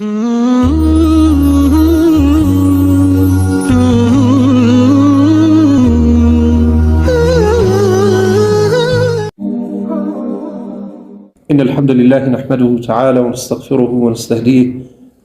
إن الحمد لله نحمده تعالى ونستغفره ونستهديه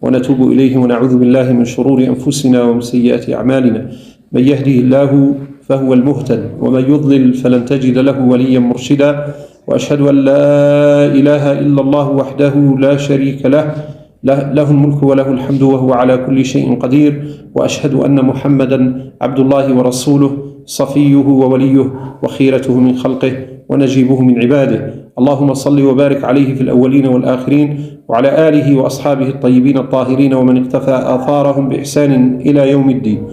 ونتوب إليه ونعوذ بالله من شرور أنفسنا ومن سيئات أعمالنا. من يهده الله فهو المهتد ومن يضلل فلن تجد له وليا مرشدا. وأشهد أن لا إله إلا الله وحده لا شريك له له الملك وله الحمد وهو على كل شيء قدير. وأشهد أن محمدا عبد الله ورسوله صفيه ووليه وخيرته من خلقه ونجيبه من عباده. اللهم صل وبارك عليه في الأولين والآخرين وعلى آله وأصحابه الطيبين الطاهرين ومن اقتفى آثارهم بإحسان إلى يوم الدين.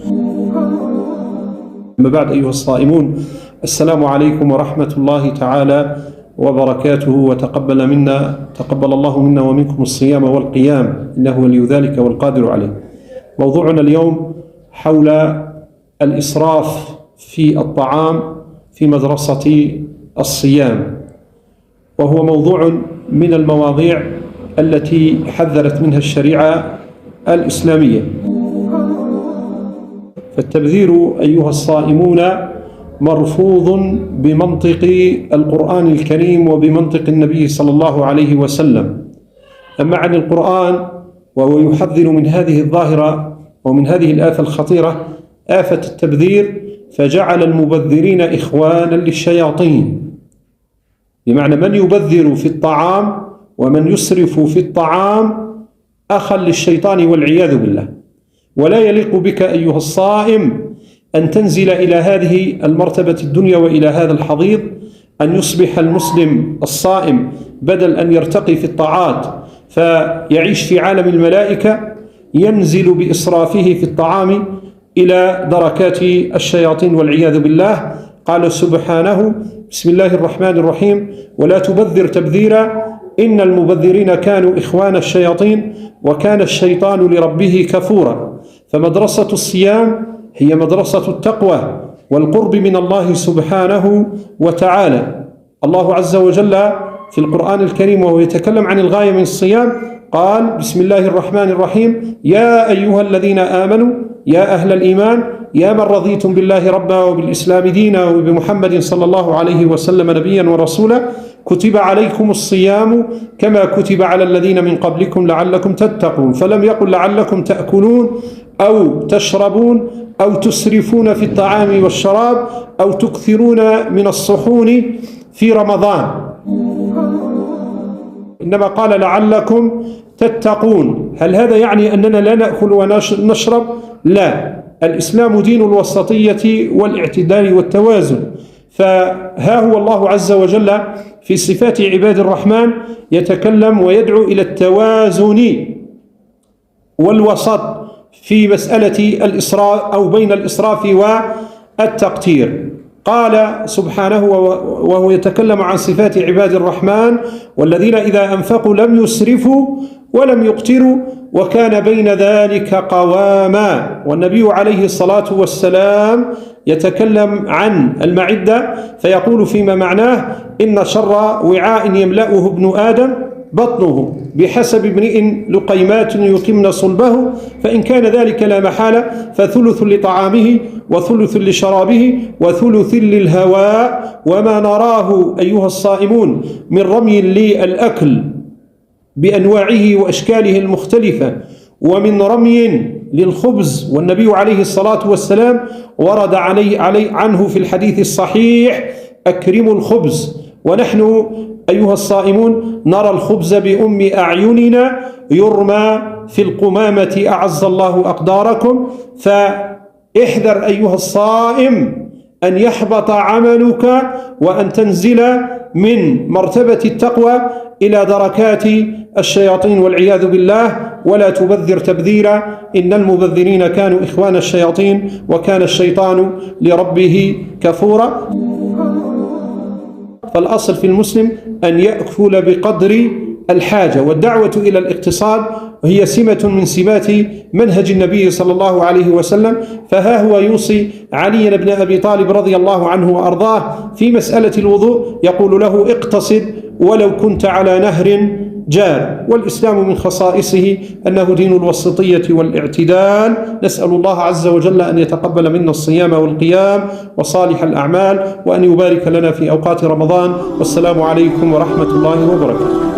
أما بعد أيها الصائمون، السلام عليكم ورحمة الله تعالى وبركاته، وتقبل الله منا ومنكم الصيام والقيام، إنه ولي ذلك والقادر عليه. موضوعنا اليوم حول الإسراف في الطعام في مدرسة الصيام، وهو موضوع من المواضيع التي حذرت منها الشريعة الإسلامية. فالتبذير أيها الصائمون مرفوض بمنطق القرآن الكريم وبمنطق النبي صلى الله عليه وسلم. أما عن القرآن وهو يحذر من هذه الظاهرة ومن هذه الآفة الخطيرة، آفة التبذير، فجعل المبذرين إخوانا للشياطين، بمعنى من يبذر في الطعام ومن يسرف في الطعام أخا للشيطان والعياذ بالله. ولا يليق بك أيها الصائم أن تنزل إلى هذه المرتبة الدنيا وإلى هذا الحضيض، أن يصبح المسلم الصائم بدل أن يرتقي في الطاعات فيعيش في عالم الملائكة، ينزل بإسرافه في الطعام إلى دركات الشياطين والعياذ بالله. قال سبحانه: بسم الله الرحمن الرحيم: ولا تبذر تبذيرا إن المبذرين كانوا إخوان الشياطين وكان الشيطان لربه كفورا. فمدرسة الصيام هي مدرسة التقوى والقرب من الله سبحانه وتعالى. الله عز وجل في القرآن الكريم وهو يتكلم عن الغاية من الصيام قال: بسم الله الرحمن الرحيم: يا أيها الذين آمنوا يا أهل الإيمان يا من رضيتم بالله ربا وبالإسلام دينا وبمحمد صلى الله عليه وسلم نبيا ورسولا، كتب عليكم الصيام كما كتب على الذين من قبلكم لعلكم تتقون. فلم يقل لعلكم تأكلون أو تشربون أو تسرفون في الطعام والشراب أو تكثرون من الصحون في رمضان، إنما قال لعلكم تتقون. هل هذا يعني أننا لا نأكل ونشرب؟ لا، الإسلام دين الوسطية والاعتدال والتوازن. فها هو الله عز وجل في صفات عباد الرحمن يتكلم ويدعو إلى التوازن والوسط في مسألة الإسراف أو بين الإسراف والتقتير. قال سبحانه وهو يتكلم عن صفات عباد الرحمن: والذين إذا أنفقوا لم يسرفوا ولم يقتروا وكان بين ذلك قواما. والنبي عليه الصلاة والسلام يتكلم عن المعدة فيقول فيما معناه: إن شر وعاء يملأه ابن آدم بطنه بحسب امرئ لقيمات يقمن صلبه، فإن كان ذلك لا محالة فثلث لطعامه وثلث لشرابه وثلث للهواء. وما نراه أيها الصائمون من رمي للأكل بأنواعه وأشكاله المختلفة، ومن رمي للخبز، والنبي عليه الصلاة والسلام ورد عنه في الحديث الصحيح: أكرموا الخبز. ونحن أيها الصائمون نرى الخبز بأم أعيننا يرمى في القمامة أعز الله أقداركم. فاحذر أيها الصائم أن يحبط عملك وأن تنزل من مرتبة التقوى إلى دركات الشياطين والعياذ بالله. ولا تبذر تبذيرا إن المبذرين كانوا إخوان الشياطين وكان الشيطان لربه كفورا. فالأصل في المسلم أن يأكل بقدر الحاجة، والدعوة إلى الاقتصاد هي سمة من سمات منهج النبي صلى الله عليه وسلم. فها هو يوصي علي بن أبي طالب رضي الله عنه وأرضاه في مسألة الوضوء، يقول له: اقتصد ولو كنت على نهر جار. والإسلام من خصائصه أنه دين الوسطية والاعتدال. نسأل الله عز وجل أن يتقبل منا الصيام والقيام وصالح الأعمال، وأن يبارك لنا في أوقات رمضان. والسلام عليكم ورحمة الله وبركاته.